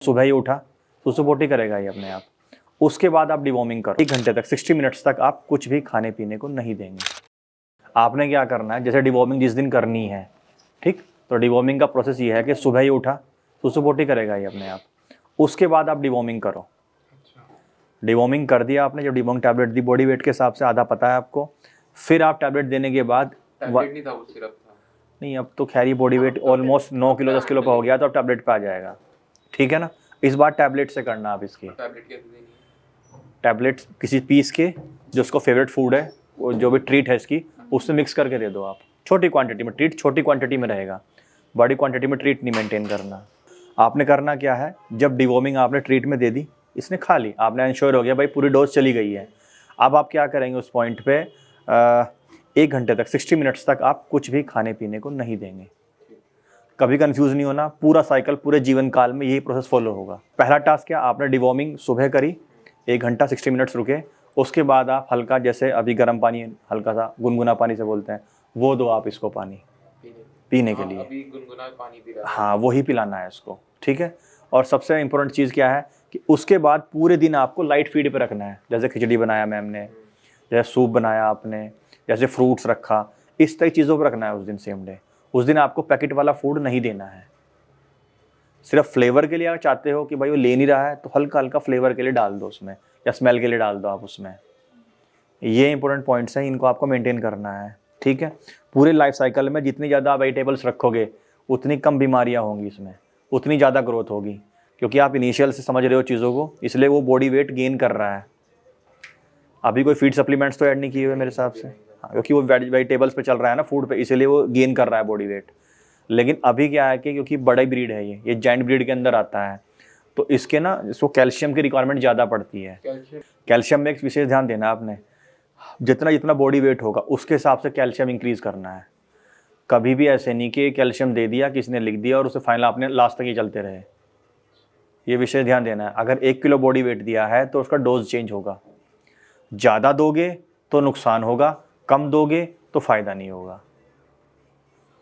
सुबह ही उठा तो सुपोटी करेगा ये अपने आप। उसके बाद आप डिवॉर्मिंग करो 1 घंटे तक, 60 मिनट्स तक आप कुछ भी खाने पीने को नहीं देंगे। आपने क्या करना है, जैसे डिवॉर्मिंग जिस दिन करनी है, ठीक, तो डिवॉर्मिंग का प्रोसेस ये है कि सुबह ही उठा तो सुपोटी करेगा ये अपने आप। उसके बाद आप डिवॉर्मिंग करो। डिवॉर्मिंग कर दिया आपने, जब deworming tablet the body weight के हिसाब से, आधा पता है आपको, फिर आप टैबलेट देने के बाद टैबलेट नहीं था, वो सिरप था। नहीं, अब तो खैर ये body weight almost 9 kilo 10 kilo का हो गया, तो अब टैबलेट पे आ जाएगा, ठीक है ना। इस बार टैबलेट से करना आप इसकी। टैबलेट कैसे देनी है? टैबलेट किसी पीस के, जो उसको फेवरेट फूड है, वो जो भी ट्रीट है इसकी, उससे मिक्स करके दे दो आप, छोटी क्वांटिटी में। ट्रीट छोटी क्वांटिटी में रहेगा, बड़ी क्वांटिटी में ट्रीट नहीं मेंटेन करना। आपने करना क्या है, जब डिवॉर्मिंग आपने ट्रीट में दे दी, इसने खा ली, आपने इंश्योर हो गया भाई पूरी डोज चली गई है। अब आप क्या करेंगे उस पॉइंट पे, 1 घंटे तक 60 मिनट्स तक आप कुछ भी खाने पीने को नहीं देंगे। कभी कंफ्यूज नहीं होना, पूरा साइकिल पूरे जीवन काल में यही प्रोसेस फॉलो होगा। पहला टास्क क्या, आपने डिवॉर्मिंग सुबह करी, 1 घंटा 60 मिनट्स रुके, उसके बाद आप हल्का, जैसे अभी गर्म पानी, हल्का सा गुनगुना पानी से बोलते हैं, वो दो आप इसको पानी पीने के लिए। अभी गुनगुना पानी पी रहा है। हाँ, वही पिलाना है इसको, ठीक है। और सबसे इंपॉर्टेंट चीज़ क्या है कि उसके बाद पूरे दिन आपको लाइट फीड पे रखना है। जैसे खिचड़ी बनाया मैम ने, जैसे सूप बनाया आपने, जैसे फ्रूट्स रखा, इस तरह चीज़ों पर रखना है उस दिन, सेम डे। उस दिन आपको पैकेट वाला फूड नहीं देना है। सिर्फ फ्लेवर के लिए अगर चाहते हो कि भाई वो ले नहीं रहा है, तो हल्का हल्का फ्लेवर के लिए डाल दो उसमें, या स्मेल के लिए डाल दो आप उसमें। ये इंपॉर्टेंट पॉइंट्स हैं, इनको आपको मेंटेन करना है, ठीक है। पूरे लाइफ साइकिल में जितनी ज़्यादा वेजिटेबल्स रखोगे, उतनी कम बीमारियां होंगी इसमें, उतनी ज़्यादा ग्रोथ होगी, क्योंकि आप इनिशियल से समझ रहे हो चीज़ों को, इसलिए वो बॉडी वेट गेन कर रहा है। अभी कोई फीड सप्लीमेंट्स तो ऐड नहीं किए हुए मेरे हिसाब से, हाँ, क्योंकि वो वेजिटेबल्स पे चल रहा है ना, फूड पे, इसीलिए वो गेन कर रहा है बॉडी वेट। लेकिन अभी क्या है कि क्योंकि बड़ा ब्रीड है, ये जायंट ब्रीड के अंदर आता है, तो इसके ना, इसको कैल्शियम की रिक्वायरमेंट ज़्यादा पड़ती है। कैल्शियम में एक विशेष ध्यान देना आपने, जितना जितना बॉडी वेट होगा उसके हिसाब से कैल्शियम इंक्रीज़ करना है। कभी भी ऐसे नहीं कि कैल्शियम दे दिया, किसी ने लिख दिया और उसे फाइनल आपने लास्ट तक ही चलते रहे। ये विषय ध्यान देना है। अगर 1 किलो बॉडी वेट दिया है तो उसका डोज चेंज होगा। ज़्यादा दोगे तो नुकसान होगा, कम दोगे तो फ़ायदा नहीं होगा।